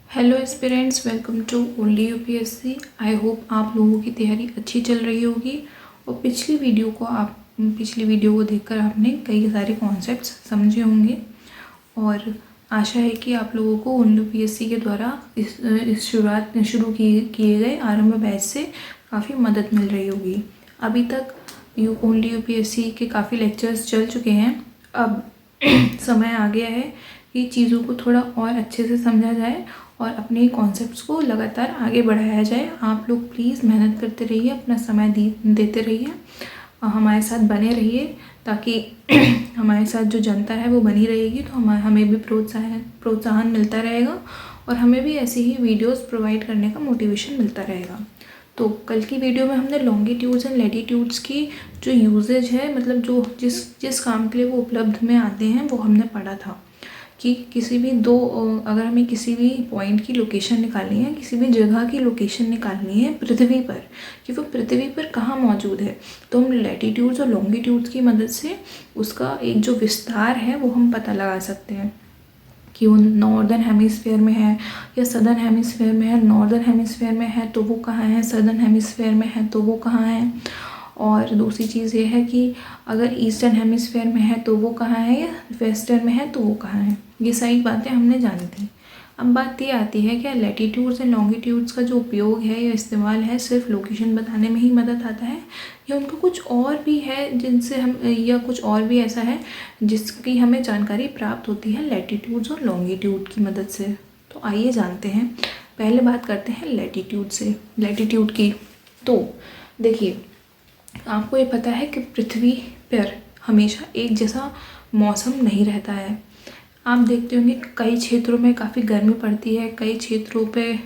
Hello aspirants, welcome to only UPSC. I hope आप लोगों की तैयारी अच्छी चल रही होगी और पिछली वीडियो को देखकर आपने कई सारे कॉन्सेप्ट्स समझे होंगे और आशा है कि आप लोगों को ओनली यूपीएससी के द्वारा इस शुरू किए गए आरंभ बैच से काफ़ी मदद मिल रही होगी। अभी तक ओनली यूपीएससी के काफ़ी लेक्चर्स चल चुके हैं। अब समय आ गया है कि चीज़ों को थोड़ा और अच्छे से समझा जाए और अपने कॉन्सेप्ट्स को लगातार आगे बढ़ाया जाए। आप लोग प्लीज़ मेहनत करते रहिए, अपना समय देते रहिए, हमारे साथ बने रहिए ताकि हमारे साथ जो जनता है वो बनी रहेगी, तो हमें भी प्रोत्साहन मिलता रहेगा और हमें भी ऐसी ही वीडियोस प्रोवाइड करने का मोटिवेशन मिलता रहेगा। तो कल की वीडियो में हमने लॉन्गिट्यूड्स एंड लैटिट्यूड्स की जो यूजेज है, मतलब जो जिस काम के लिए वो उपलब्ध में आते हैं, वो हमने पढ़ा था कि अगर हमें किसी भी पॉइंट की लोकेशन निकालनी है, किसी भी जगह की लोकेशन निकालनी है पृथ्वी पर, कि वो पृथ्वी पर कहाँ मौजूद है, तो हम लैटिट्यूड्स और लॉन्गिट्यूड्स की मदद से उसका एक जो विस्तार है वो हम पता लगा सकते हैं कि वो नॉर्दर्न हेमिस्फेयर में है या सदर्न हेमिस्फेयर में है। नॉर्दर्न हेमिस्फेयर में है तो वो कहाँ है, सदर्न हेमिस्फेयर में है तो वो कहाँ है। और दूसरी चीज़ ये है कि अगर ईस्टर्न हेमिस्फेयर में है तो वो कहाँ है, या वेस्टर्न में है तो वो कहाँ है। ये सारी बातें हमने जानी थी। अब बात ये आती है कि लैटिट्यूड्स एंड लॉन्गिट्यूड्स का जो उपयोग है या इस्तेमाल है सिर्फ लोकेशन बताने में ही मदद आता है, या उनको कुछ और भी है जिनसे हम, या कुछ और भी ऐसा है जिसकी हमें जानकारी प्राप्त होती है लैटिट्यूड्स और लॉन्गिट्यूड की मदद से। तो आइए जानते हैं। पहले बात करते हैं लैटिट्यूड की। तो देखिए, आपको ये पता है कि पृथ्वी पर हमेशा एक जैसा मौसम नहीं रहता है। आप देखते होंगे कई क्षेत्रों में काफ़ी गर्मी पड़ती है, कई क्षेत्रों पे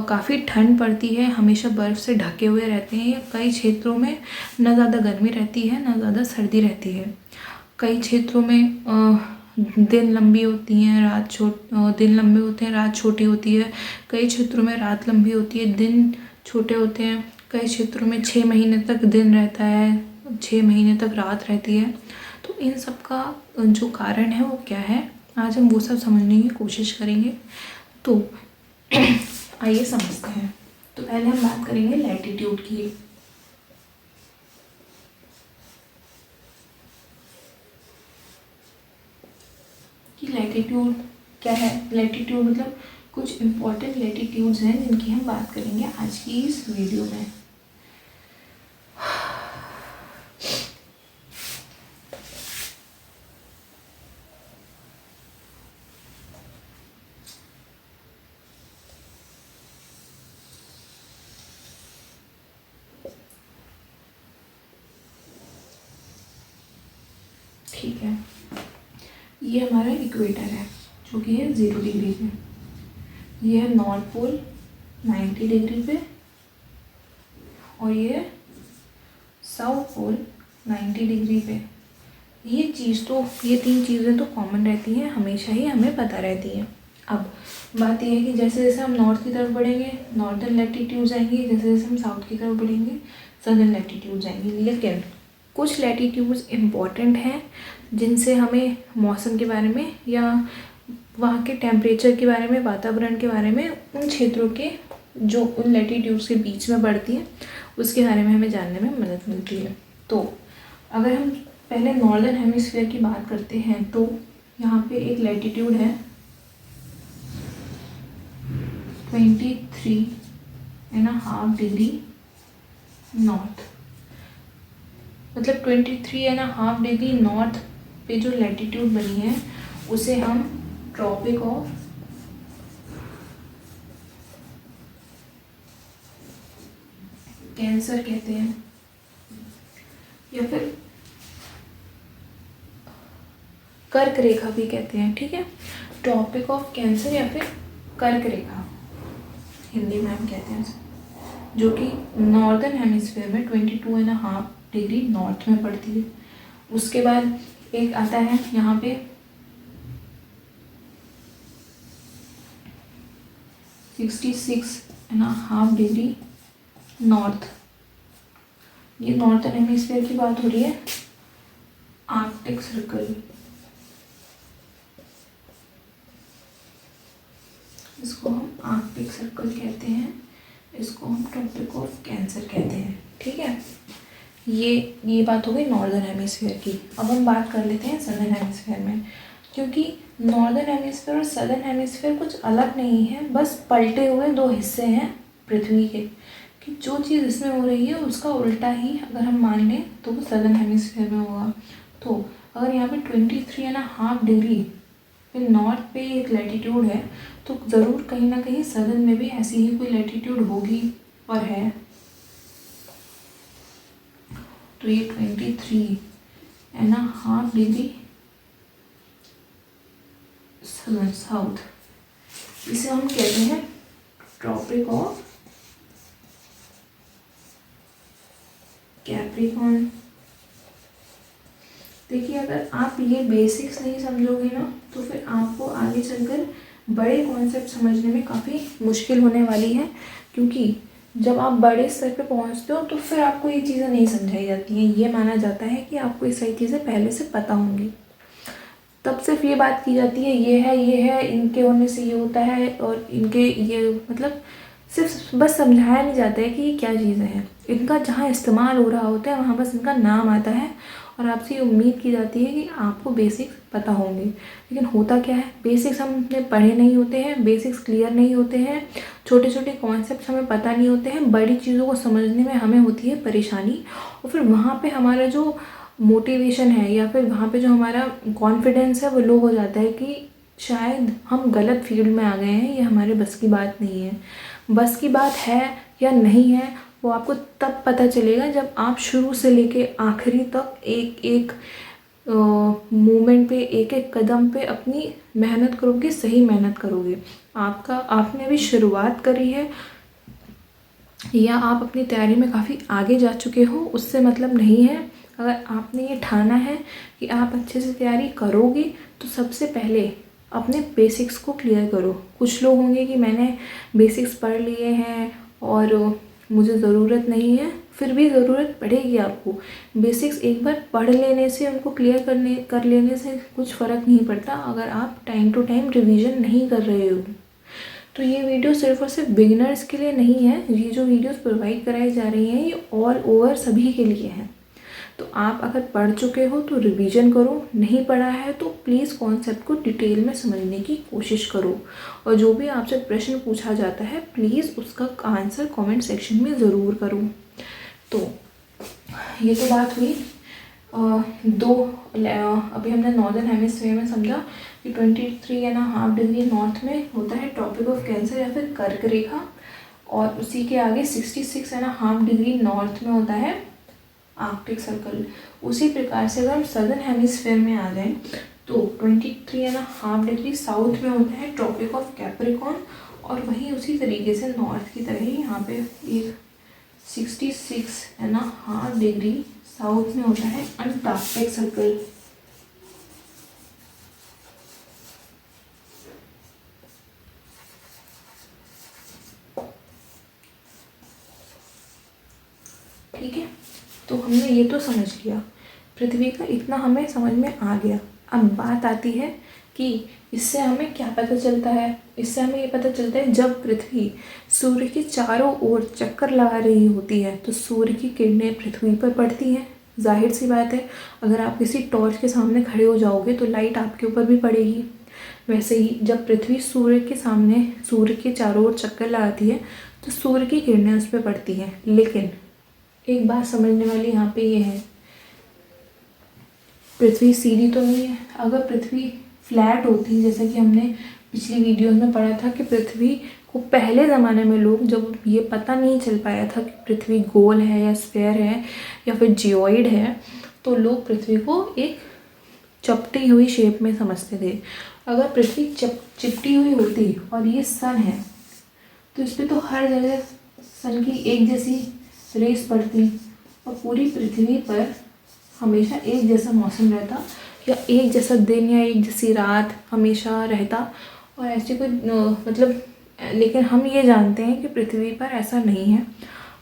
काफ़ी ठंड पड़ती है, हमेशा बर्फ़ से ढके हुए रहते हैं, या कई क्षेत्रों में ना ज़्यादा गर्मी रहती है ना ज़्यादा सर्दी रहती है। कई क्षेत्रों में दिन लंबी होती हैं, दिन लंबे होते हैं, रात छोटी होती है। कई क्षेत्रों में रात लंबी होती है, दिन छोटे होते हैं। कई क्षेत्रों में 6 महीने तक दिन रहता है, 6 महीने तक रात रहती है। तो इन सब का जो कारण है वो क्या है, आज हम वो सब समझने की कोशिश करेंगे। तो आइए समझते हैं। तो पहले हम बात करेंगे लैटिट्यूड की। कि लैटिट्यूड क्या है। लैटिट्यूड मतलब कुछ इम्पोर्टेंट लैटिट्यूड्स हैं जिनकी हम बात करेंगे आज की इस वीडियो में। ठीक है, ये हमारा इक्वेटर है जो कि है 0 डिग्री पे। ये है नॉर्थ पोल 90 डिग्री पे, और ये है साउथ पोल 90 डिग्री पे। ये 3 चीज़ें तो कॉमन रहती हैं, हमेशा ही हमें पता रहती हैं। अब बात यह है कि जैसे जैसे हम नॉर्थ की तरफ बढ़ेंगे नॉर्दर्न लैटिट्यूड्स आएंगे, जैसे जैसे हम साउथ की तरफ बढ़ेंगे सदर्न लैटिट्यूड्स आएंगी। लेकिन कुछ लैटिट्यूड्स इम्पॉर्टेंट हैं जिनसे हमें मौसम के बारे में या वहाँ के टेम्परेचर के बारे में, वातावरण के बारे में, उन क्षेत्रों के जो उन लैटिट्यूड्स के बीच में बढ़ती हैं उसके बारे में हमें जानने में मदद मिलती है। तो अगर हम पहले नॉर्दर्न हेमिस्फीयर की बात करते हैं तो यहाँ पे एक लैटिट्यूड है 23.5 डिग्री नॉर्थ। मतलब 23.5 डिग्री नॉर्थ पे जो लैटिट्यूड बनी है उसे हम ट्रॉपिक ऑफ कैंसर कहते हैं, या फिर कर्क रेखा भी कहते हैं। ठीक है, ट्रॉपिक ऑफ कैंसर या फिर कर्क रेखा हिंदी में हम कहते हैं, जो कि नॉर्दर्न हेमिस्फीयर में 22.5 डिग्री नॉर्थ में पड़ती है। उसके बाद एक आता है यहाँ पे 66.5 डिग्री नॉर्थ। ये नॉर्दर्न हेमिस्फीयर की बात हो रही है। आर्कटिक सर्कल, इसको हम आर्कटिक सर्कल कहते हैं, इसको हम ट्रॉपिक ऑफ कैंसर कहते हैं। ठीक है, ये बात हो गई नॉर्दर्न हेमिस्फीयर की। अब हम बात कर लेते हैं सदर्न हेमिस्फीयर में, क्योंकि नॉर्दर्न हेमिस्फीयर और सदर्न हेमिस्फीयर कुछ अलग नहीं है, बस पलटे हुए दो हिस्से हैं पृथ्वी के, कि जो चीज़ इसमें हो रही है उसका उल्टा ही अगर हम मान लें तो वो सदर्न हेमिस्फीयर में होगा। तो अगर यहाँ पे 23.5 डिग्री पे नॉर्थ पे एक लैटिट्यूड है, तो ज़रूर कहीं ना कहीं सदर्न में भी ऐसी ही कोई लैटिट्यूड होगी और है। तो ये 23.5 डिग्री सदर्न साउथ, इसे हम कहते हैं ट्रॉपिक ऑफ कैप्रिकॉर्न। देखिए, अगर आप ये बेसिक्स नहीं समझोगे ना तो फिर आपको आगे चलकर बड़े कॉन्सेप्ट समझने में काफ़ी मुश्किल होने वाली है, क्योंकि जब आप बड़े स्तर पे पहुंचते हो तो फिर आपको ये चीज़ें नहीं समझाई जाती हैं। ये माना जाता है कि आपको ये सही चीज़ें पहले से पता होंगी, तब सिर्फ ये बात की जाती है ये है, इनके होने से ये होता है, और इनके ये मतलब सिर्फ बस समझाया नहीं जाता है कि ये क्या चीज़ें हैं। इनका जहाँ इस्तेमाल हो रहा होता है वहाँ बस इनका नाम आता है, और आपसे ये उम्मीद की जाती है कि आपको बेसिक्स पता होंगे। लेकिन होता क्या है, बेसिक्स हमने पढ़े नहीं होते हैं, बेसिक्स क्लियर नहीं होते हैं, छोटे छोटे कॉन्सेप्ट हमें पता नहीं होते हैं, बड़ी चीज़ों को समझने में हमें होती है परेशानी, और फिर वहाँ पे हमारा जो मोटिवेशन है या फिर वहाँ पे जो हमारा कॉन्फिडेंस है वो लो हो जाता है कि शायद हम गलत फील्ड में आ गए हैं, ये हमारे बस की बात नहीं है। बस की बात है या नहीं है वो आपको तब पता चलेगा जब आप शुरू से लेके आखिरी तक एक एक मोमेंट पे, एक एक कदम पे अपनी मेहनत करोगे, सही मेहनत करोगे। आपने अभी शुरुआत करी है या आप अपनी तैयारी में काफ़ी आगे जा चुके हो, उससे मतलब नहीं है। अगर आपने ये ठाना है कि आप अच्छे से तैयारी करोगे तो सबसे पहले अपने बेसिक्स को क्लियर करो। कुछ लोग होंगे कि मैंने बेसिक्स पढ़ लिए हैं और मुझे ज़रूरत नहीं है, फिर भी ज़रूरत पड़ेगी आपको। बेसिक्स एक बार पढ़ लेने से, उनको क्लियर कर लेने से कुछ फ़र्क नहीं पड़ता अगर आप टाइम टू टाइम रिवीजन नहीं कर रहे हो। तो ये वीडियो सिर्फ और सिर्फ बिगिनर्स के लिए नहीं है, ये जो वीडियोस प्रोवाइड कराई जा रही हैं ये ऑल ओवर सभी के लिए हैं। तो आप अगर पढ़ चुके हो तो रिवीजन करो, नहीं पढ़ा है तो प्लीज़ कॉन्सेप्ट को डिटेल में समझने की कोशिश करो, और जो भी आपसे प्रश्न पूछा जाता है प्लीज़ उसका आंसर कमेंट सेक्शन में ज़रूर करो। तो ये तो बात हुई अभी हमने नॉर्दर्न हेमिस्फीयर में समझा कि 23.5 डिग्री नॉर्थ में होता है ट्रॉपिक ऑफ कैंसर या फिर कर्क रेखा, और उसी के आगे 66.5 डिग्री नॉर्थ में होता है आर्कटिक सर्कल। उसी प्रकार से अगर हम सदर्न हेमिस्फीयर में आ जाएं तो 23.5 डिग्री साउथ में होता है ट्रॉपिक ऑफ कैप्रिकॉर्न, और वहीं उसी तरीके से नॉर्थ की तरह ही यहाँ पे एक 66.5 डिग्री साउथ में होता है अंटार्कटिक सर्कल। ठीक है, तो हमने ये तो समझ लिया, पृथ्वी का इतना हमें समझ में आ गया। अब बात आती है कि इससे हमें क्या पता चलता है। इससे हमें ये पता चलता है जब पृथ्वी सूर्य के चारों ओर चक्कर लगा रही होती है तो सूर्य की किरणें पृथ्वी पर पड़ती हैं। जाहिर सी बात है, अगर आप किसी टॉर्च के सामने खड़े हो जाओगे तो लाइट आपके ऊपर भी पड़ेगी। वैसे ही जब पृथ्वी सूर्य के सामने, सूर्य के चारों ओर चक्कर लगाती है तो सूर्य की किरणें उस पर पड़ती हैं। लेकिन एक बात समझने वाली यहाँ पे ये है, पृथ्वी सीधी तो नहीं है। अगर पृथ्वी फ्लैट होती, जैसा कि हमने पिछली वीडियो में पढ़ा था कि पृथ्वी को पहले ज़माने में लोग, जब ये पता नहीं चल पाया था कि पृथ्वी गोल है या स्फेयर है या फिर जियोइड है, तो लोग पृथ्वी को एक चपटी हुई शेप में समझते थे। अगर पृथ्वी चिपटी हुई होती और ये सन है तो इस पर तो हर जगह सन की एक जैसी रेस पड़ती और पूरी पृथ्वी पर हमेशा एक जैसा मौसम रहता, या एक जैसा दिन या एक जैसी रात हमेशा रहता, और ऐसे कोई मतलब। लेकिन हम ये जानते हैं कि पृथ्वी पर ऐसा नहीं है।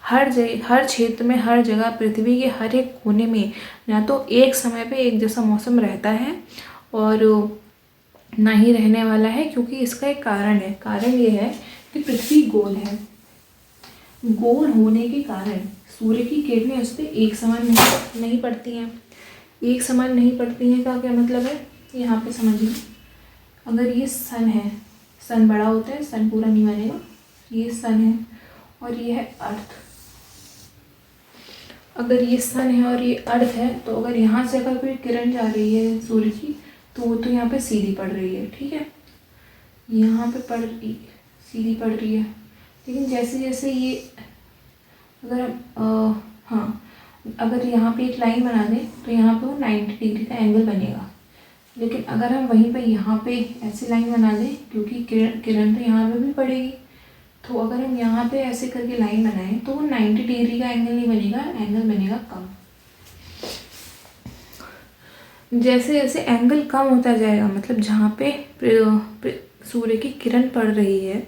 हर क्षेत्र में, हर जगह, पृथ्वी के हर एक कोने में ना तो एक समय पे एक जैसा मौसम रहता है और ना ही रहने वाला है, क्योंकि इसका एक कारण है। कारण ये है कि पृथ्वी गोल है। गोल होने के कारण सूर्य की किरणें उस पर एक समान नहीं पड़ती हैं। एक समान नहीं पड़ती हैं का क्या मतलब है, यहाँ पे समझिए। अगर ये सन है, सन बड़ा होता है, सन पूरा नहीं बनेगा, ये सन है और ये है अर्थ। अगर ये सन है और ये अर्थ है, तो अगर यहाँ से अगर कोई किरण जा रही है सूर्य की, तो वो तो यहाँ पे सीधी पड़ रही है, ठीक है, यहाँ पे सीधी पड़ रही है। लेकिन जैसे जैसे ये अगर हाँ, अगर यहाँ पे एक लाइन बना दें तो यहाँ पे वो 90 डिग्री का एंगल बनेगा। लेकिन अगर हम वहीं पर यहाँ पे ऐसे लाइन बना दें, क्योंकि किरण तो यहाँ पे भी पड़ेगी, तो अगर हम यहाँ पे ऐसे करके लाइन बनाएं तो वो 90 डिग्री का एंगल नहीं बनेगा, एंगल बनेगा कम। जैसे जैसे एंगल कम होता जाएगा, मतलब जहाँ पे सूर्य की किरण पड़ रही है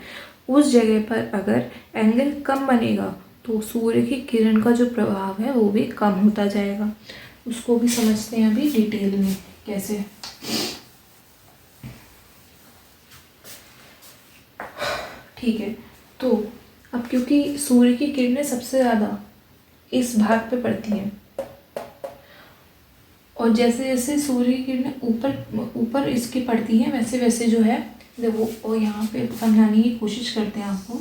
उस जगह पर अगर एंगल कम बनेगा तो सूर्य की किरण का जो प्रभाव है वो भी कम होता जाएगा। उसको भी समझते हैं अभी डिटेल में कैसे। ठीक है, तो अब क्योंकि सूर्य की किरणें सबसे ज़्यादा इस भाग पे पड़ती हैं, और जैसे जैसे सूर्य की किरणें ऊपर ऊपर इसकी पड़ती हैं, वैसे वैसे जो है देखो, और यहाँ पे समझाने की कोशिश करते हैं आपको।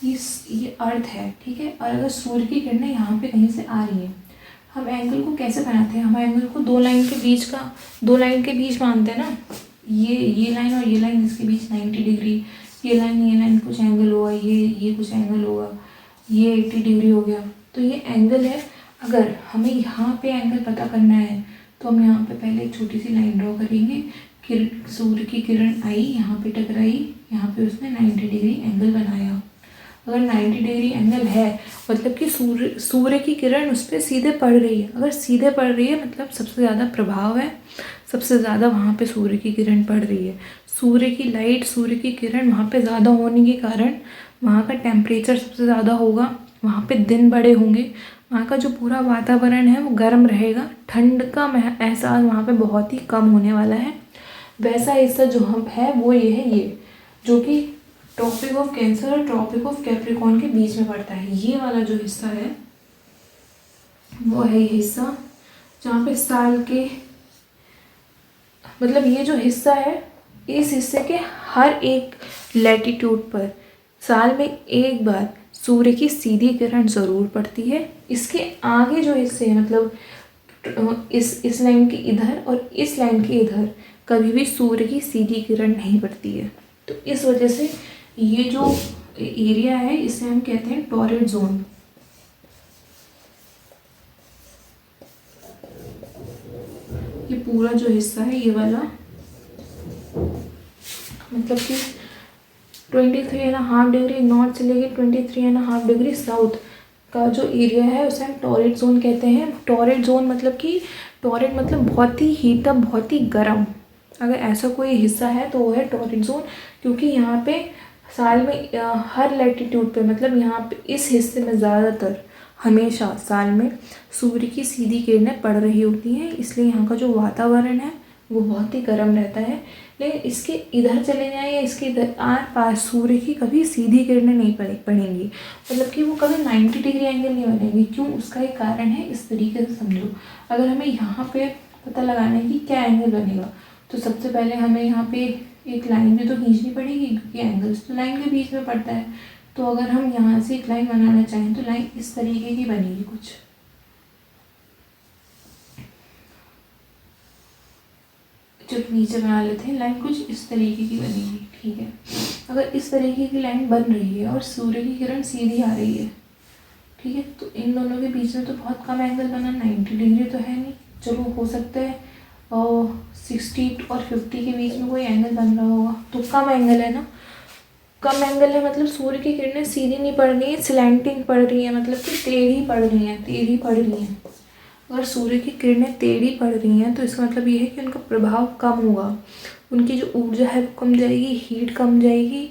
ये अर्थ है, ठीक है, और अगर सूर्य की किरणें यहाँ पे कहीं से आ रही हैं, हम एंगल को कैसे बनाते हैं, हम एंगल को दो लाइन के बीच मानते हैं ना। ये लाइन और ये लाइन, इसके बीच 90 डिग्री, ये लाइन कुछ एंगल होगा, ये कुछ एंगल होगा, ये 80 डिग्री हो गया, तो ये एंगल है। अगर हमें यहाँ पे एंगल पता करना है तो हम यहाँ पे पहले एक छोटी सी लाइन ड्रॉ करेंगे। सूर्य की किरण आई, यहाँ पे टकराई, यहाँ पे उसने 90 डिग्री एंगल बनाया। अगर 90 डिग्री एंगल है मतलब कि सूर्य की किरण उस पर सीधे पड़ रही है। अगर सीधे पड़ रही है मतलब सबसे ज़्यादा प्रभाव है, सबसे ज़्यादा वहाँ पे सूर्य की किरण पड़ रही है। सूर्य की लाइट, सूर्य की किरण वहाँ पे ज़्यादा होने के कारण वहाँ का टेम्परेचर सबसे ज़्यादा होगा, वहाँ पे दिन बड़े होंगे, वहाँ का जो पूरा वातावरण है वो गर्म रहेगा, ठंड का एहसास वहाँ पे बहुत ही कम होने वाला है। वैसा हिस्सा जो हम है वो ये है, ये जो कि ट्रॉपिक ऑफ कैंसर और ट्रॉपिक ऑफ कैप्रिकॉर्न के बीच में पड़ता है। ये वाला जो हिस्सा है वो है ये हिस्सा जहाँ पे साल के, मतलब ये जो हिस्सा है, इस हिस्से के हर एक लैटिट्यूड पर साल में एक बार सूर्य की सीधी किरण ज़रूर पड़ती है। इसके आगे जो हिस्से हैं, मतलब इस लाइन के इधर और इस लाइन के इधर कभी भी सूर्य की सीधी किरण नहीं पड़ती है। तो इस वजह से ये जो एरिया है इसे हम कहते हैं टॉरिड जोन। ये पूरा जो हिस्सा है ये वाला, मतलब कि 23.5 डिग्री नॉर्थ से लेके 23.5 डिग्री साउथ का जो एरिया है उसे हम टॉरिड जोन कहते हैं। टॉरिड जोन मतलब कि टॉरिड मतलब बहुत ही हीट अप, बहुत ही गर्म। अगर ऐसा कोई हिस्सा है तो वो है टॉरिड जोन, क्योंकि यहाँ पे साल में हर लैटिट्यूड पे, मतलब यहाँ पे इस हिस्से में ज़्यादातर हमेशा साल में सूर्य की सीधी किरणें पड़ रही होती हैं, इसलिए यहाँ का जो वातावरण है वो बहुत ही गर्म रहता है। लेकिन इसके इधर चले जाएं या इसके इधर आर पास सूर्य की कभी सीधी किरणें नहीं पड़ेंगी, मतलब कि वो कभी 90 डिग्री एंगल नहीं बनेगी। क्यों, उसका एक कारण है, इस तरीके से समझो। अगर हमें यहाँ पे पता लगाना है कि क्या एंगल बनेगा, तो सबसे पहले हमें यहाँ पे एक लाइन भी तो खींचनी पड़ेगी, क्योंकि एंगल्स तो लाइन के बीच में पड़ता है। तो अगर हम यहाँ से एक लाइन बनाना चाहें तो लाइन इस तरीके की बनेगी कुछ, जो नीचे बना लेते हैं लाइन कुछ इस तरीके की बनेगी, ठीक है। अगर इस तरीके की लाइन बन रही है और सूर्य की किरण सीधी आ रही है, ठीक है, तो इन दोनों के बीच में तो बहुत कम एंगल बना, 90 डिग्री तो है नहीं। चलो हो सकता है 60 और 50 के बीच में कोई एंगल बन रहा होगा, तो कम एंगल है ना। कम एंगल है मतलब सूर्य की किरणें सीधी नहीं पड़ रही है, स्लैंटिंग पड़ रही है, मतलब कि टेढ़ी पड़ रही हैं। अगर सूर्य की किरणें टेढ़ी पड़ रही हैं तो इसका मतलब ये है कि उनका प्रभाव कम होगा, उनकी जो ऊर्जा है वो कम जाएगी, हीट कम जाएगी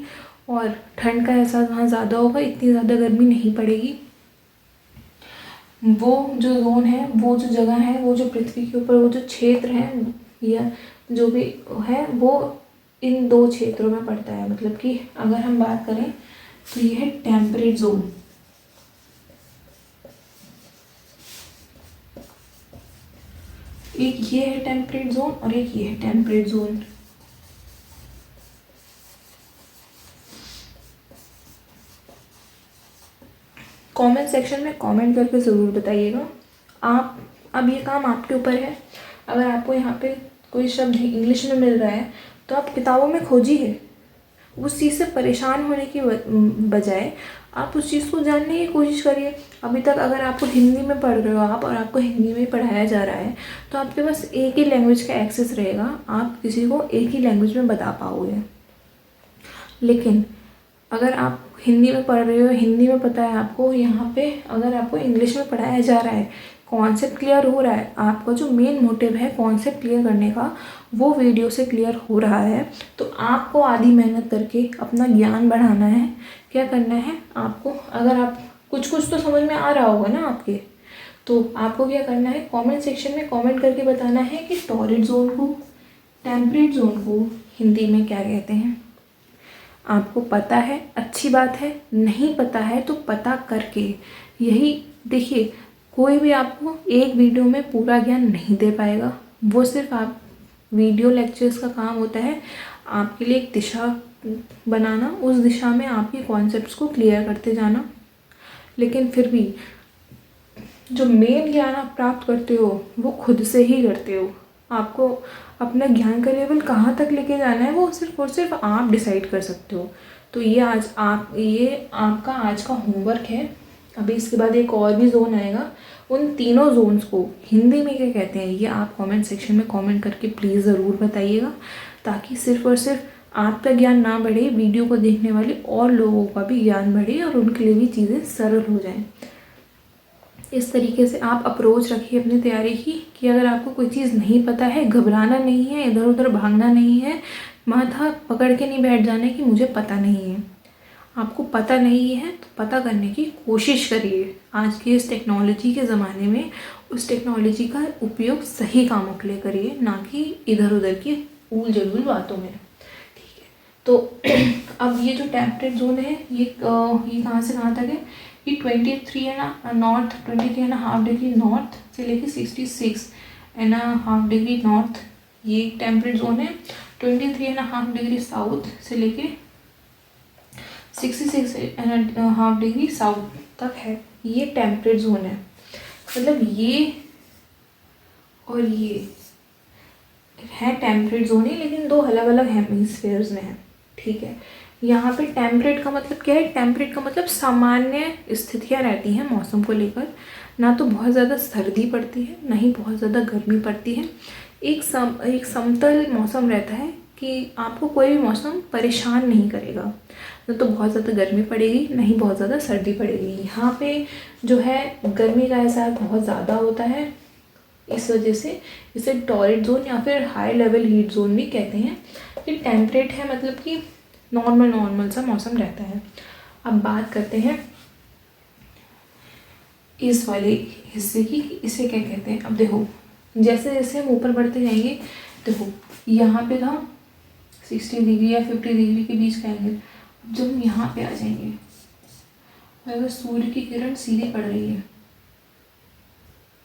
और ठंड का एहसास वहाँ ज़्यादा होगा, इतनी ज़्यादा गर्मी नहीं पड़ेगी। वो जो जोन है, वो जो जगह है, वो जो पृथ्वी के ऊपर वो जो क्षेत्र है या जो भी है, वो इन दो क्षेत्रों में पड़ता है। मतलब कि अगर हम बात करें तो ये है टेम्परेट जोन, एक ये है टेम्परेट जोन और एक ये है टेम्परेट जोन। कमेंट सेक्शन में कमेंट करके ज़रूर बताइएगा। आप अब ये काम आपके ऊपर है। अगर आपको यहाँ पे कोई शब्द इंग्लिश में मिल रहा है तो आप किताबों में खोजिए। उस चीज़ से परेशान होने की बजाय आप उस चीज़ को जानने की कोशिश करिए। अभी तक अगर आपको हिंदी में पढ़ रहे हो आप और आपको हिंदी में पढ़ाया जा रहा है तो आपके पास एक ही लैंग्वेज का एक्सेस रहेगा, आप किसी को एक ही लैंग्वेज में बता पाओगे। लेकिन अगर आप हिंदी में पढ़ रहे हो, हिंदी में पता है आपको, यहाँ पे अगर आपको इंग्लिश में पढ़ाया जा रहा है, कॉन्सेप्ट क्लियर हो रहा है, आपका जो मेन मोटिव है कॉन्सेप्ट क्लियर करने का वो वीडियो से क्लियर हो रहा है, तो आपको आधी मेहनत करके अपना ज्ञान बढ़ाना है। क्या करना है आपको, अगर आप कुछ तो समझ में आ रहा होगा ना आपके, तो आपको क्या करना है, कमेंट सेक्शन में कमेंट करके बताना है कि टॉररेट जोन को, टेम्परेट जोन को हिंदी में क्या कहते हैं। आपको पता है, अच्छी बात है, नहीं पता है तो पता करके, यही देखिए, कोई भी आपको एक वीडियो में पूरा ज्ञान नहीं दे पाएगा। वो सिर्फ आप वीडियो लेक्चर्स का काम होता है आपके लिए एक दिशा बनाना, उस दिशा में आपके कॉन्सेप्ट्स को क्लियर करते जाना। लेकिन फिर भी जो मेन ज्ञान आप प्राप्त करते हो वो खुद से ही करते हो। आपको अपना ज्ञान का लेवल कहाँ तक लेके जाना है वो सिर्फ और सिर्फ आप डिसाइड कर सकते हो। तो ये आपका आज का होमवर्क है। अभी इसके बाद एक और भी जोन आएगा, उन तीनों जोन्स को हिंदी में क्या कहते हैं ये आप कमेंट सेक्शन में कमेंट करके प्लीज़ ज़रूर बताइएगा, ताकि सिर्फ और सिर्फ आपका ज्ञान ना बढ़े, वीडियो को देखने वाले और लोगों का भी ज्ञान बढ़े और उनके लिए भी चीज़ें सरल हो जाएं। इस तरीके से आप अप्रोच रखिए अपनी तैयारी की कि अगर आपको कोई चीज़ नहीं पता है, घबराना नहीं है, इधर उधर भागना नहीं है, माथा पकड़ के नहीं बैठ जाना है कि मुझे पता नहीं है। आपको पता नहीं है तो पता करने की कोशिश करिए। आज के इस टेक्नोलॉजी के ज़माने में उस टेक्नोलॉजी का उपयोग सही कामों के लिए करिए, ना कि इधर उधर की ऊल जलूल बातों में। ठीक है, तो अब ये जो टेम्परेट जोन है ये कहाँ से कहाँ तक है, ये 23.5 डिग्री नॉर्थ से लेके 66.5 डिग्री नॉर्थ ये टेम्परेट जोन है। 23.5 डिग्री साउथ से लेके 66.5 डिग्री साउथ तक है, ये टेम्परेट जोन है। मतलब ये और ये है टेम्परेट जोन ही, लेकिन दो अलग अलग हेमिस्फीयर्स में है। ठीक है, यहाँ पे टेम्परेट का मतलब क्या है, टेम्परेट का मतलब सामान्य स्थितियाँ रहती हैं मौसम को लेकर, ना तो बहुत ज़्यादा सर्दी पड़ती है ना ही बहुत ज़्यादा गर्मी पड़ती है। एक समतल मौसम रहता है कि आपको कोई भी मौसम परेशान नहीं करेगा, ना तो बहुत ज़्यादा गर्मी पड़ेगी ना ही बहुत ज़्यादा सर्दी पड़ेगी। यहाँ पे जो है गर्मी का एहसास बहुत ज़्यादा होता है, इस वजह से इसे टॉररेट जोन या फिर हाई लेवल हीट जोन भी कहते हैं। ये टेम्परेट है मतलब कि नॉर्मल सा मौसम रहता है। अब बात करते हैं इस वाले हिस्से की, इसे क्या कहते हैं। अब देखो जैसे जैसे हम ऊपर बढ़ते जाएंगे, देखो यहाँ पे था 60 डिग्री या 50 डिग्री के बीच का एंगल। अब जब हम यहाँ पे आ जाएंगे, अगर सूर्य की किरण सीधी पड़ रही है,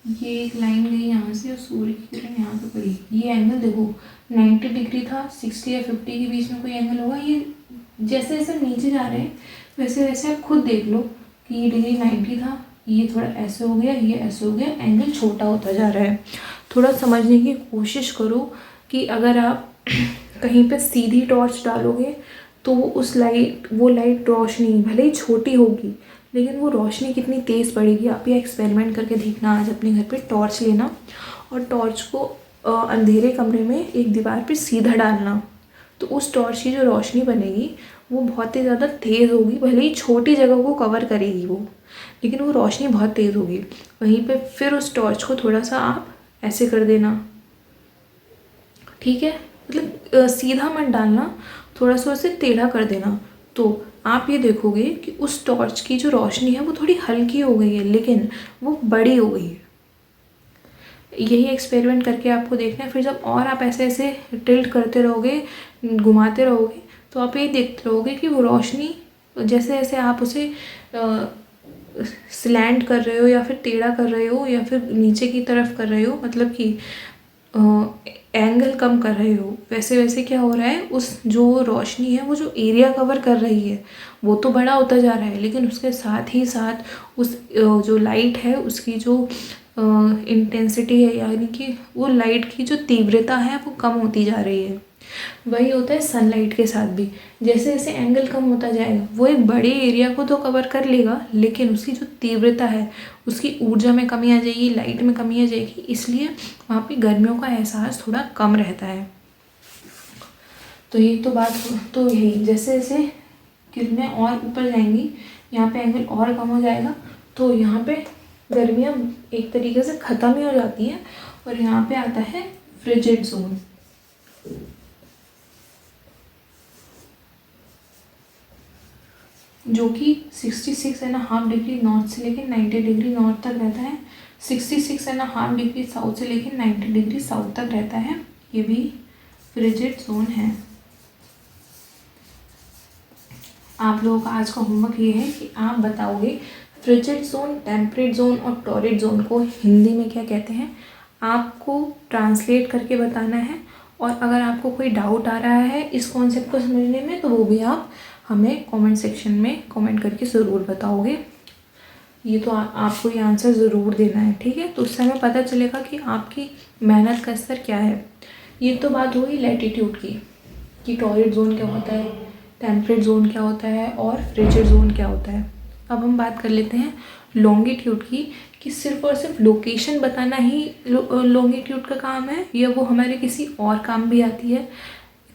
ये एक लाइन गई यहाँ से और सूर्य की किरण यहाँ पे पड़ी, ये एंगल देखो 90 डिग्री था, 60 या 50 के बीच में कोई एंगल होगा। ये जैसे जैसे नीचे जा रहे हैं वैसे वैसे आप खुद देख लो कि ये डिग्री 90 था, ये थोड़ा ऐसे हो गया, ये ऐसे हो गया, एंगल छोटा होता जा रहा है। थोड़ा समझने की कोशिश करो कि अगर आप कहीं पे सीधी टॉर्च डालोगे तो वो लाइट रोशनी भले ही छोटी होगी लेकिन वो रोशनी कितनी तेज़ पड़ेगी। आप ये एक्सपेरिमेंट करके देखना, आज अपने घर पे टॉर्च लेना और टॉर्च को अंधेरे कमरे में एक दीवार पे सीधा डालना, तो उस टॉर्च की जो रोशनी बनेगी वो बहुत ही ज़्यादा तेज़ होगी। भले ही छोटी जगह को कवर करेगी वो, लेकिन वो रोशनी बहुत तेज़ होगी। वहीं पे फिर उस टॉर्च को थोड़ा सा आप ऐसे कर देना, ठीक है, मतलब सीधा मत डालना, थोड़ा सा उसे टेढ़ा कर देना, तो आप ये देखोगे कि उस टॉर्च की जो रोशनी है वो थोड़ी हल्की हो गई है लेकिन वो बड़ी हो गई है। यही एक्सपेरिमेंट करके आपको देखना है। फिर जब और आप ऐसे ऐसे टिल्ट करते रहोगे, घुमाते रहोगे, तो आप ये देखते रहोगे कि वो रोशनी जैसे जैसे आप उसे स्लैंट कर रहे हो या फिर टेढ़ा कर रहे हो या फिर नीचे की तरफ कर रहे हो, मतलब कि एंगल कम कर रहे हो, वैसे वैसे क्या हो रहा है, उस जो रोशनी है वो जो एरिया कवर कर रही है वो तो बड़ा होता जा रहा है, लेकिन उसके साथ ही साथ उस जो लाइट है उसकी जो इंटेंसिटी है, यानी कि वो लाइट की जो तीव्रता है वो कम होती जा रही है। वही होता है सनलाइट के साथ भी, जैसे जैसे एंगल कम होता जाएगा वो एक बड़े एरिया को तो कवर कर लेगा, लेकिन उसकी जो तीव्रता है उसकी ऊर्जा में कमी आ जाएगी, लाइट में कमी आ जाएगी, इसलिए वहाँ पे गर्मियों का एहसास थोड़ा कम रहता है। तो ये तो बात तो यही, जैसे जैसे किरणें और ऊपर जाएंगी यहाँ पे एंगल और कम हो जाएगा, तो यहाँ पे गर्मियाँ एक तरीके से ख़त्म ही हो जाती हैं और यहाँ पे आता है फ्रिजिड जोन। जो कि 66.5 डिग्री नॉर्थ से लेकर 90 डिग्री नॉर्थ तक रहता है, 66.5 डिग्री साउथ से लेकर 90 डिग्री साउथ तक रहता है। ये भी फ्रिजिड जोन है। आप लोगों का आज का होमवर्क ये है कि आप बताओगे फ्रिजिड जोन, टेम्परेट जोन और टॉरिड जोन को हिंदी में क्या कहते हैं, आपको ट्रांसलेट करके बताना है। और अगर आपको कोई डाउट आ रहा है इस कॉन्सेप्ट को समझने में, तो वो भी आप हमें कमेंट सेक्शन में कमेंट करके ज़रूर बताओगे। ये तो आपको ये आंसर ज़रूर देना है, ठीक है। तो उससे हमें पता चलेगा कि आपकी मेहनत का स्तर क्या है। ये तो बात हुई लैटिट्यूड की कि टॉरिड जोन क्या होता है, टेम्परेट जोन क्या होता है और फ्रिजिड जोन क्या होता है। अब हम बात कर लेते हैं लॉन्गिट्यूड की, कि सिर्फ और सिर्फ लोकेशन बताना ही लॉन्गिट्यूड का काम है, या वो हमारे किसी और काम भी आती है।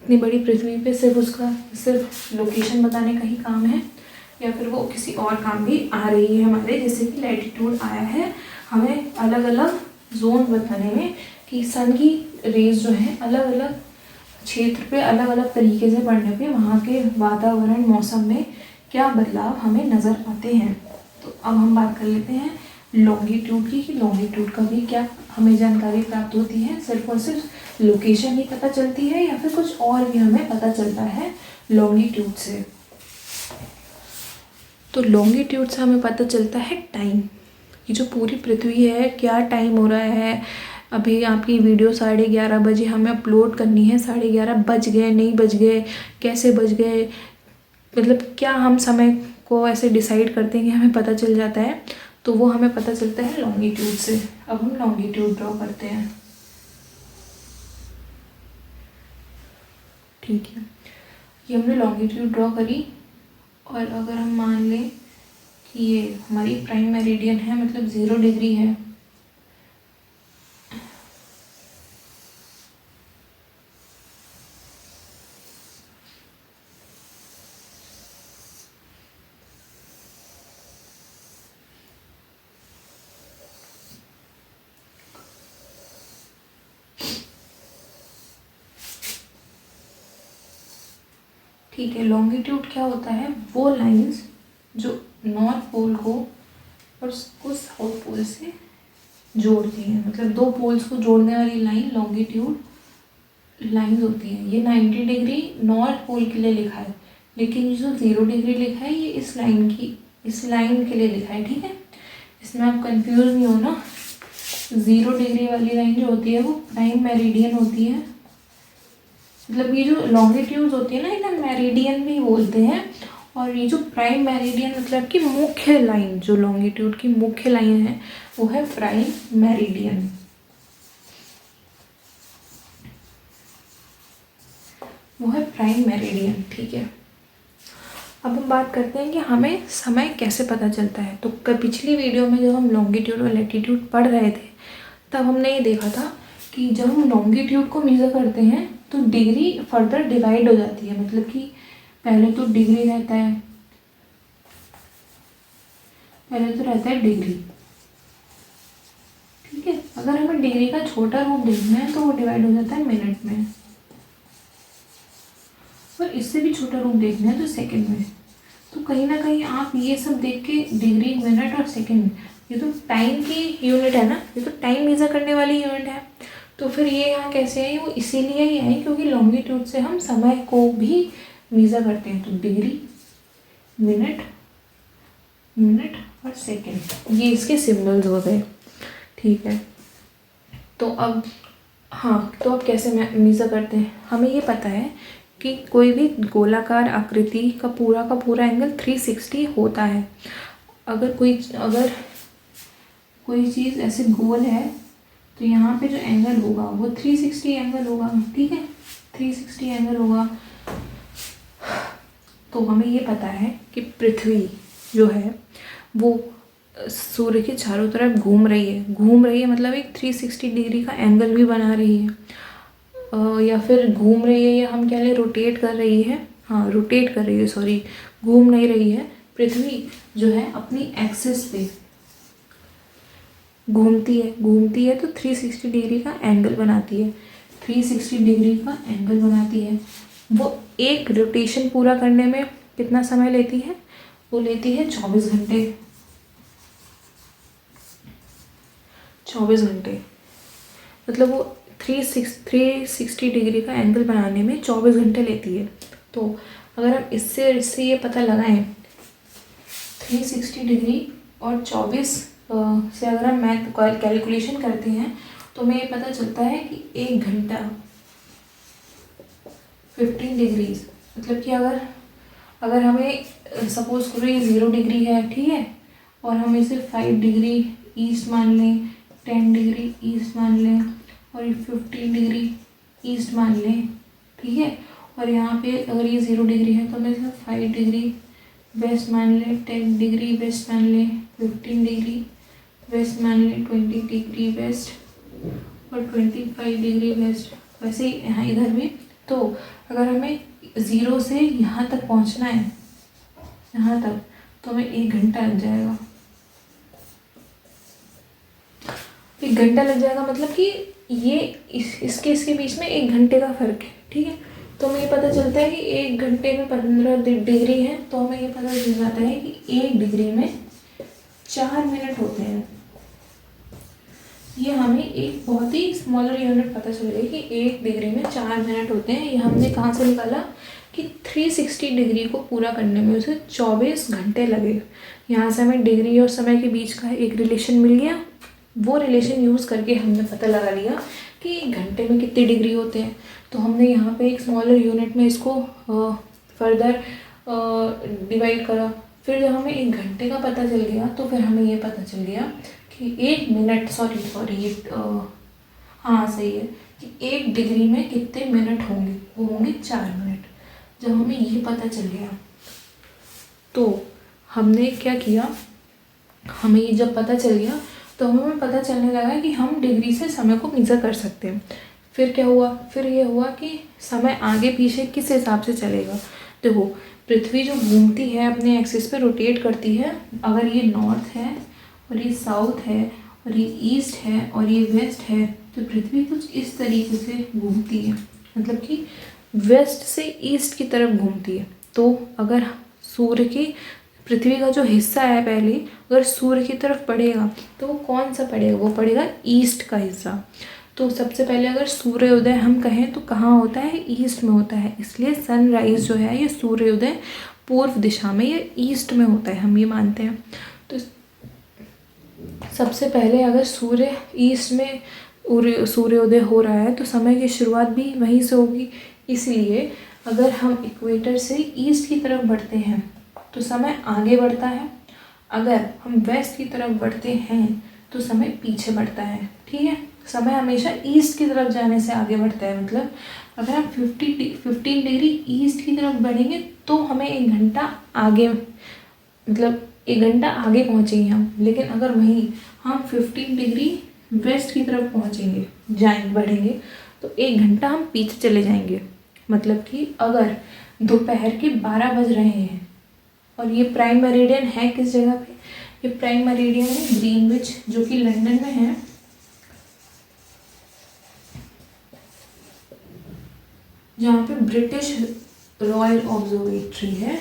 इतनी बड़ी पृथ्वी पे सिर्फ उसका सिर्फ लोकेशन बताने का ही काम है, या फिर वो किसी और काम भी आ रही है हमारे, जैसे कि लैटिट्यूड आया है हमें अलग अलग जोन बताने में, कि सन की रेज जो है अलग अलग क्षेत्र पे अलग अलग तरीके से पड़ने पे वहाँ के वातावरण मौसम में क्या बदलाव हमें नज़र आते हैं। तो अब हम बात कर लेते हैं लॉन्गिट्यूड की, कि लॉन्गिट्यूड का भी क्या हमें जानकारी प्राप्त होती है, सिर्फ और सिर्फ लोकेशन ही पता चलती है या फिर कुछ और भी हमें पता चलता है लॉन्गिट्यूड से। तो लॉन्गिट्यूड से हमें पता चलता है टाइम, कि जो पूरी पृथ्वी है क्या टाइम हो रहा है। अभी आपकी वीडियो 11:30 बजे हमें अपलोड करनी है, 11:30 बज गए नहीं बज गए, कैसे बज गए, मतलब क्या हम समय को ऐसे डिसाइड करते हैं कि हमें पता चल जाता है, तो वो हमें पता चलता है लॉन्गिट्यूड से। अब हम लॉन्गिट्यूड ड्रॉ करते हैं, ठीक है। ये हमने लॉन्गिट्यूड ड्रॉ करी, और अगर हम मान लें कि ये हमारी प्राइम मेरिडियन है, मतलब 0 डिग्री है, ठीक है। लॉन्गिट्यूड क्या होता है, वो लाइंस जो नॉर्थ पोल को और उसको साउथ पोल से जोड़ती हैं, मतलब दो पोल्स को जोड़ने वाली लाइन लॉन्गिट्यूड लाइन होती है। ये 90 डिग्री नॉर्थ पोल के लिए लिखा है, लेकिन ये जो 0 डिग्री लिखा है ये इस लाइन के लिए लिखा है, ठीक है। इसमें आप कंफ्यूज नहीं हो ना। 0 डिग्री वाली लाइन जो होती है वो प्राइम मेरिडियन होती है, मतलब ये जो लॉन्गिट्यूड्स होती है ना इन्हें मेरिडियन भी बोलते हैं। और ये जो प्राइम मेरिडियन मतलब कि मुख्य लाइन, जो लॉन्गिट्यूड की मुख्य लाइन है वो है प्राइम मेरिडियन। वो है प्राइम मेरिडियन, ठीक है। अब हम बात करते हैं कि हमें समय कैसे पता चलता है। तो पिछली वीडियो में जब हम लॉन्गिट्यूड और लैटिट्यूड पढ़ रहे थे तब हमने ये देखा था कि जब हम लॉन्गिट्यूड को मेज़र करते हैं तो डिग्री फर्दर डिवाइड हो जाती है, मतलब कि पहले तो डिग्री रहता है, पहले तो रहता है डिग्री, ठीक है। अगर हमें डिग्री का छोटा रूप देखना है तो वो डिवाइड हो जाता है मिनट में, और इससे भी छोटा रूप देखना है तो सेकंड में। तो कहीं ना कहीं आप ये सब देख के डिग्री, मिनट और सेकंड ये तो टाइम की यूनिट है ना, ये तो टाइम मेज़र करने वाली यूनिट है। तो फिर ये यहाँ कैसे आई, वो इसीलिए ही आई क्योंकि लॉन्गिट्यूड से हम समय को भी मेज़र करते हैं। तो डिग्री, मिनट, मिनट और सेकंड, ये इसके सिंबल्स हो गए। ठीक है, तो अब तो अब कैसे मेज़र करते हैं, हमें ये पता है कि कोई भी गोलाकार आकृति का पूरा एंगल 360 होता है। अगर कोई चीज़ ऐसे गोल है तो यहाँ पे जो एंगल होगा वो 360 एंगल होगा। ठीक है, 360 एंगल होगा। तो हमें ये पता है कि पृथ्वी जो है वो सूर्य के चारों तरफ घूम रही है, मतलब एक 360 डिग्री का एंगल भी बना रही है। या फिर घूम रही है, या हम कह लें रोटेट कर रही है। हाँ, रोटेट कर रही है, सॉरी, घूम नहीं रही है। पृथ्वी जो है अपनी एक्सिस पे घूमती है तो 360 डिग्री का एंगल बनाती है। 360 डिग्री का एंगल बनाती है। वो एक रोटेशन पूरा करने में कितना समय लेती है, वो लेती है 24 घंटे। 24 घंटे मतलब वो 360 डिग्री का एंगल बनाने में 24 घंटे लेती है। तो अगर हम इससे ये पता लगाएं 360 डिग्री और 24 से अगर हम मैथ कैलकुलेशन करते हैं तो हमें ये पता चलता है कि 1 घंटा 15 डिग्रीज, मतलब कि अगर हमें सपोज करो ये 0 डिग्री है, ठीक है, और हम इसे 5 डिग्री ईस्ट मान लें, 10 डिग्री ईस्ट मान लें और ये 15 डिग्री ईस्ट मान लें, ठीक है, और यहाँ पे अगर ये 0 डिग्री है तो हम इसे 5 डिग्री वेस्ट मान लें, 10 डिग्री वेस्ट मान लें, 15 डिग्री वेस्ट मान लें, 20 डिग्री वेस्ट और 25 डिग्री वेस्ट। वैसे ही यहाँ इधर भी। तो अगर हमें 0 से यहाँ तक पहुँचना है, यहाँ तक, तो हमें 1 घंटा लग जाएगा। 1 घंटा लग जाएगा मतलब कि ये इसके बीच में 1 घंटे का फ़र्क है। ठीक है, तो हमें ये पता चलता है कि 1 घंटे में 15 डिग्री है, तो हमें ये पता चल जाता है कि 1 डिग्री में 4 मिनट होते हैं। ये हमें एक बहुत ही स्मॉलर यूनिट पता चल गई कि 1 डिग्री में 4 मिनट होते हैं। ये हमने कहाँ से निकाला कि 360 डिग्री को पूरा करने में उसे 24 घंटे लगे। यहाँ से हमें डिग्री और समय के बीच का एक रिलेशन मिल गया। वो रिलेशन यूज़ करके हमने पता लगा लिया कि 1 घंटे में कितने डिग्री होते हैं। तो हमने यहाँ पे एक स्मॉलर यूनिट में इसको फर्दर डिवाइड करा। फिर जब हमें 1 घंटे का पता चल गया तो फिर हमें ये पता चल गया कि 1 मिनट हाँ सही है, कि 1 डिग्री में कितने मिनट होंगे, वो होंगे 4 मिनट। जब हमें ये पता चल गया तो हमने क्या किया, हमें ये जब पता चल गया तो हमें पता चलने लगा कि हम डिग्री से समय को मेज़र कर सकते हैं। फिर क्या हुआ, फिर ये हुआ कि समय आगे पीछे किस हिसाब से चलेगा। देखो, पृथ्वी जो घूमती है अपने एक्सिस पे रोटेट करती है, अगर ये नॉर्थ है और ये साउथ है और ये ईस्ट है और ये वेस्ट है, तो पृथ्वी कुछ इस तरीके से घूमती है, मतलब कि वेस्ट से ईस्ट की तरफ घूमती है। तो अगर सूर्य की पृथ्वी का जो हिस्सा है पहले अगर सूर्य की तरफ पड़ेगा तो वो कौन सा पड़ेगा, वो पड़ेगा ईस्ट का हिस्सा। तो सबसे पहले अगर सूर्योदय हम कहें तो कहाँ होता है, ईस्ट में होता है। इसलिए सनराइज़ जो है ये सूर्योदय पूर्व दिशा में या ईस्ट में होता है, हम ये मानते हैं। तो सबसे पहले अगर सूर्य ईस्ट में सूर्योदय हो रहा है तो समय की शुरुआत भी वहीं से होगी। इसलिए अगर हम इक्वेटर से ईस्ट की तरफ बढ़ते हैं तो समय आगे बढ़ता है, अगर हम वेस्ट की तरफ बढ़ते हैं तो समय पीछे बढ़ता है। ठीक है, समय हमेशा ईस्ट की तरफ जाने से आगे बढ़ता है। मतलब अगर हम 15 डिग्री ईस्ट की तरफ बढ़ेंगे तो हमें 1 घंटा आगे, मतलब 1 घंटा आगे पहुँचेंगे हम। लेकिन अगर वहीं हम 15 डिग्री वेस्ट की तरफ बढ़ेंगे तो 1 घंटा हम पीछे चले जाएंगे। मतलब कि अगर दोपहर के 12 बज रहे हैं और ये प्राइम मेरिडियन है किस जगह पे, ये प्राइम मेरिडियन है ग्रीनविच, जो कि लंदन में है। जहाँ पे ब्रिटिश रॉयल ऑब्जर्वेटरी है।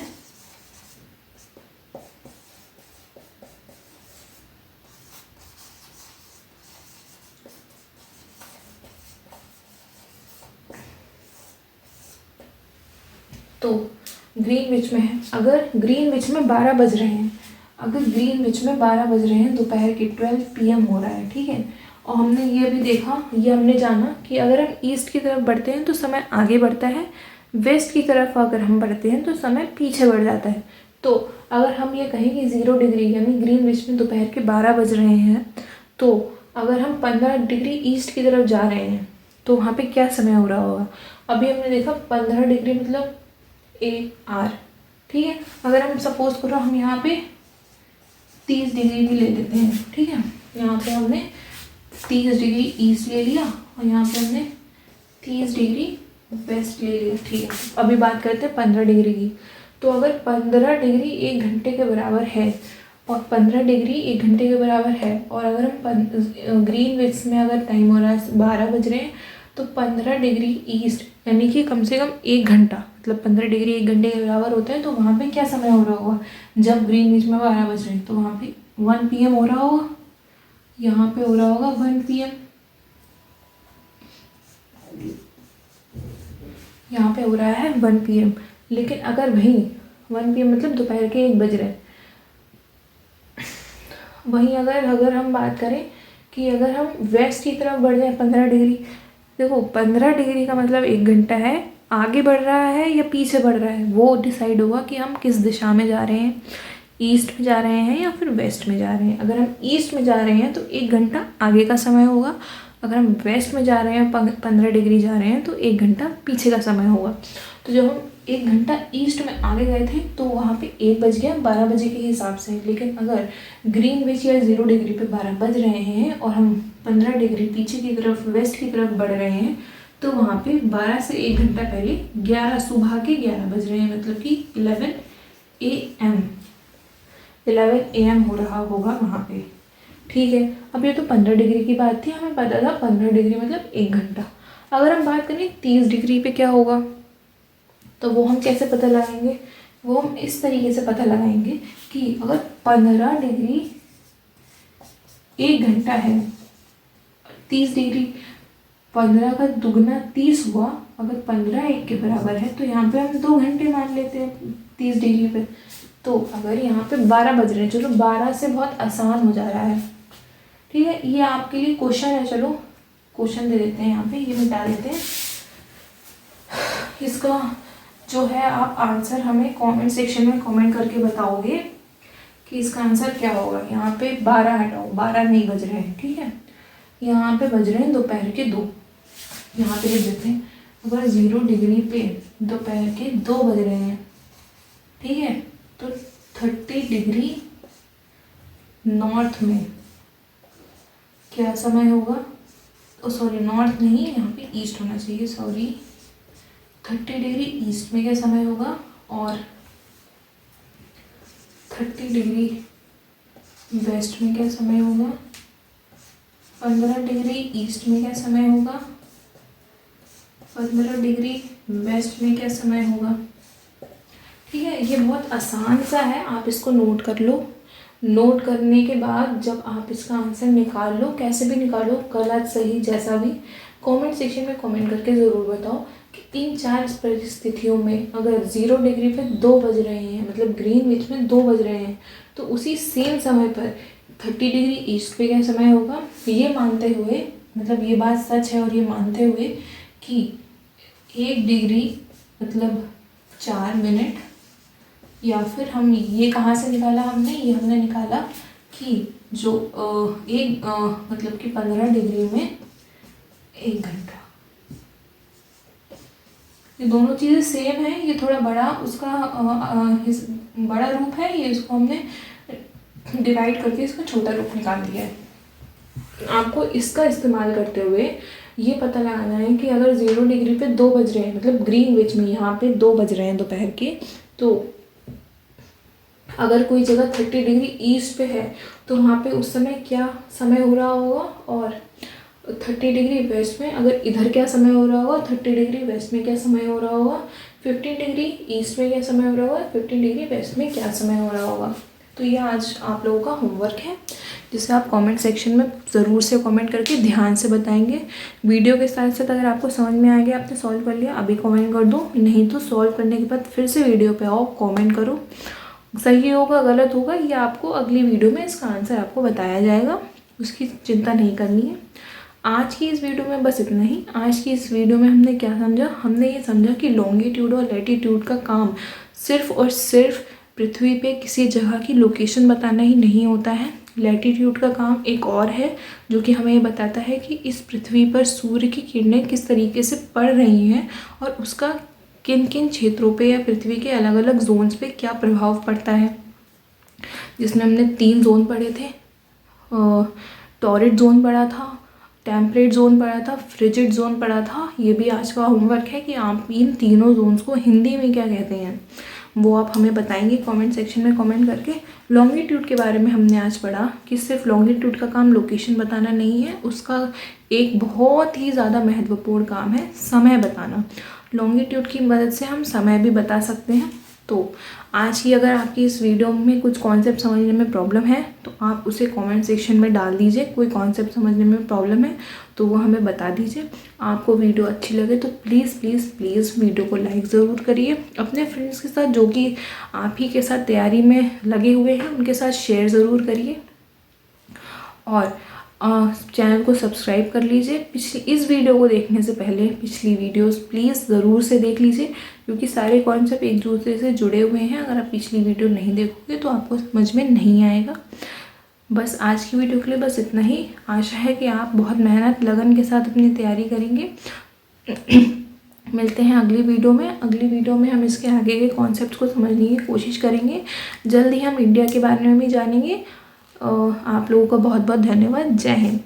तो ग्रीनविच में है, अगर ग्रीनविच में 12 बज रहे हैं, अगर ग्रीनविच में 12 बज रहे हैं, दोपहर के 12 PM हो रहा है, ठीक है। और हमने ये भी देखा, ये हमने जाना कि अगर हम ईस्ट की तरफ बढ़ते हैं तो समय आगे बढ़ता है, वेस्ट की तरफ अगर हम बढ़ते हैं तो समय पीछे बढ़ जाता है। तो अगर हम ये कहें कि 0 डिग्री यानी ग्रीनविच में दोपहर के 12 बज रहे हैं, तो अगर हम 15 डिग्री ईस्ट की तरफ जा रहे हैं तो वहाँ पे क्या समय हो रहा होगा। अभी हमने देखा 15 डिग्री मतलब AR, ठीक है। अगर हम सपोज करो हम यहाँ पे 30 डिग्री भी ले लेते हैं, ठीक है। यहाँ पे हमने 30 डिग्री ईस्ट ले लिया और यहाँ पे हमने 30 डिग्री वेस्ट ले लिया, ठीक है। अभी बात करते हैं 15 डिग्री की। तो अगर 15 डिग्री 1 घंटे के बराबर है और 15 डिग्री 1 घंटे के बराबर है, और अगर हम ग्रीनविच में अगर टाइम हो रहा है 12 बज रहे हैं, तो 15 डिग्री ईस्ट यानी कि कम से कम 1 घंटा, मतलब 15 डिग्री 1 घंटे के बराबर होता है। तो वहाँ पे क्या समय हो रहा होगा जब ग्रीनविच में 12 बज रहे हैं, तो वहाँ पे 1 PM हो रहा होगा, यहाँ पे हो रहा होगा 1 PM, यहाँ पे हो रहा है 1 PM। लेकिन अगर वहीं 1 PM मतलब दोपहर के 1 बज रहे हैं, वहीं अगर हम बात करें कि अगर हम वेस्ट की तरफ बढ़ जाए 15 डिग्री, देखो 15 डिग्री का मतलब 1 घंटा है, आगे बढ़ रहा है या पीछे बढ़ रहा है वो डिसाइड होगा कि हम किस दिशा में जा रहे हैं, ईस्ट में जा रहे हैं या फिर वेस्ट में जा रहे हैं। अगर हम ईस्ट में जा रहे हैं तो 1 घंटा आगे का समय होगा, अगर हम वेस्ट में जा रहे हैं 15 डिग्री जा रहे हैं तो 1 घंटा पीछे का समय होगा। तो जब हम 1 घंटा ईस्ट में आगे गए थे तो वहाँ पे 1 बज गया 12 बजे के हिसाब से। लेकिन अगर ग्रीनविच या 0 डिग्री पे 12 बज रहे हैं और हम 15 डिग्री पीछे की तरफ वेस्ट की तरफ बढ़ रहे हैं, तो वहाँ पे 12 से 1 घंटा पहले 11 सुबह के 11 बज रहे हैं, मतलब कि 11 AM हो रहा होगा वहाँ पे, ठीक है। अब ये तो 15 डिग्री की बात थी, हमें पता था 15 डिग्री मतलब 1 घंटा। अगर हम बात करें 30 डिग्री पे क्या होगा, तो वो हम कैसे पता लगाएंगे, वो हम इस तरीके से पता लगाएंगे कि अगर 15 डिग्री 1 घंटा है, 30 डिग्री 15 का दुगना 30 हुआ, अगर 15 1 के बराबर है तो यहाँ पे हम 2 घंटे मान लेते हैं 30 डिग्री पे। तो अगर यहाँ पे 12 बज रहे हैं, चलो 12 से बहुत आसान हो जा रहा है, ठीक है। ये आपके लिए क्वेश्चन है, चलो क्वेश्चन दे देते हैं यहाँ पे, ये मिटा देते हैं। इसका जो है आप आंसर हमें कमेंट सेक्शन में कमेंट करके बताओगे कि इसका आंसर क्या होगा। यहाँ पे 12 हटाओ, 12 नहीं बज रहे हैं, ठीक है। यहाँ पे बज रहे हैं दोपहर के 2, यहाँ पे लिख देते हैं। अगर 0 डिग्री पे दोपहर के 2 बज रहे हैं, ठीक है, तो 30 डिग्री नॉर्थ में क्या समय होगा, सॉरी नॉर्थ नहीं, यहाँ पे ईस्ट होना चाहिए, सॉरी 30 डिग्री ईस्ट में क्या समय होगा, और 30 डिग्री वेस्ट में क्या समय होगा, 15 डिग्री ईस्ट में क्या समय होगा, 15 डिग्री वेस्ट में क्या समय होगा, ठीक है। ये बहुत आसान सा है, आप इसको नोट कर लो। नोट करने के बाद जब आप इसका आंसर निकाल लो, कैसे भी निकालो, गलत सही जैसा भी, कमेंट सेक्शन में कमेंट करके ज़रूर बताओ कि इन 4 परिस्थितियों में अगर 0 डिग्री पे 2 बज रहे हैं, मतलब ग्रीनविच में 2 बज रहे हैं, तो उसी सेम समय पर 30 डिग्री ईस्ट पे क्या समय होगा, ये मानते हुए, मतलब ये बात सच है और ये मानते हुए कि 1 डिग्री मतलब 4 मिनट, या फिर हम ये कहाँ से निकाला हमने, ये हमने निकाला कि जो मतलब कि 15 डिग्री में 1 घंटा, ये दोनों चीज़ें सेम है। ये थोड़ा बड़ा उसका बड़ा रूप है, ये इसको हमने डिवाइड करके इसका छोटा रूप निकाल दिया है। आपको इसका इस्तेमाल करते हुए ये पता लगाना है कि अगर 0 डिग्री पे 2 बज रहे हैं, मतलब ग्रीनविच में यहाँ पे 2 बज रहे हैं दोपहर के, तो अगर कोई जगह 30 डिग्री ईस्ट पे है तो वहाँ पे उस समय क्या समय हो रहा होगा, और 30 डिग्री वेस्ट में अगर इधर क्या समय हो रहा होगा, 30 डिग्री वेस्ट में क्या समय हो रहा होगा, 15 डिग्री ईस्ट में क्या समय हो रहा होगा, 15 डिग्री वेस्ट में क्या समय हो रहा होगा। तो ये आज आप लोगों का होमवर्क है जिसे आप कमेंट सेक्शन में ज़रूर से कमेंट करके ध्यान से बताएंगे। वीडियो के साथ साथ अगर आपको समझ में आ गया, आपने सॉल्व कर लिया, अभी कमेंट कर दो, नहीं तो सॉल्व करने के बाद फिर से वीडियो पे आओ, कमेंट करो। सही होगा गलत होगा ये आपको अगली वीडियो में इसका आंसर आपको बताया जाएगा, उसकी चिंता नहीं करनी है। आज की इस वीडियो में बस इतना ही। आज की इस वीडियो में हमने क्या समझा, हमने ये समझा कि लॉन्गिट्यूड और लैटिट्यूड का काम सिर्फ और सिर्फ पृथ्वी पे किसी जगह की लोकेशन बताना ही नहीं होता है। लैटिट्यूड का काम एक और है जो कि हमें ये बताता है कि इस पृथ्वी पर सूर्य की किरणें किस तरीके से पड़ रही हैं और उसका किन किन क्षेत्रों पे या पृथ्वी के अलग अलग जोन्स पे क्या प्रभाव पड़ता है। जिसमें हमने 3 जोन पढ़े थे, टॉरिड जोन पढ़ा था, टेम्परेट जोन पढ़ा था, फ्रिजिड जोन पढ़ा था। ये भी आज का होमवर्क है कि आप इन तीनों जोन्स को हिंदी में क्या कहते हैं वो आप हमें बताएंगे कमेंट सेक्शन में कमेंट करके। लॉन्गिट्यूड के बारे में हमने आज पढ़ा कि सिर्फ लॉन्गिट्यूड का काम लोकेशन बताना नहीं है, उसका एक बहुत ही ज़्यादा महत्वपूर्ण काम है समय बताना। लॉन्गिट्यूड की मदद से हम समय भी बता सकते हैं। तो आज की अगर आपकी इस वीडियो में कुछ कॉन्सेप्ट समझने में प्रॉब्लम है तो आप उसे कमेंट सेक्शन में डाल दीजिए। कोई कॉन्सेप्ट समझने में प्रॉब्लम है तो वो हमें बता दीजिए। आपको वीडियो अच्छी लगे तो प्लीज़ प्लीज़ प्लीज़ वीडियो को लाइक ज़रूर करिए। अपने फ्रेंड्स के साथ जो कि आप ही के साथ तैयारी में लगे हुए हैं उनके साथ शेयर ज़रूर करिए और चैनल को सब्सक्राइब कर लीजिए। इस वीडियो को देखने से पहले पिछली वीडियोस प्लीज़ ज़रूर से देख लीजिए क्योंकि सारे कॉन्सेप्ट एक दूसरे से जुड़े हुए हैं। अगर आप पिछली वीडियो नहीं देखोगे तो आपको समझ में नहीं आएगा। बस आज की वीडियो के लिए बस इतना ही। आशा है कि आप बहुत मेहनत लगन के साथ अपनी तैयारी करेंगे। मिलते हैं अगली वीडियो में। अगली वीडियो में हम इसके आगे के कॉन्सेप्ट को समझने की कोशिश करेंगे। जल्द ही हम इंडिया के बारे में भी जानेंगे। आप लोगों का बहुत बहुत धन्यवाद। जय हिंद।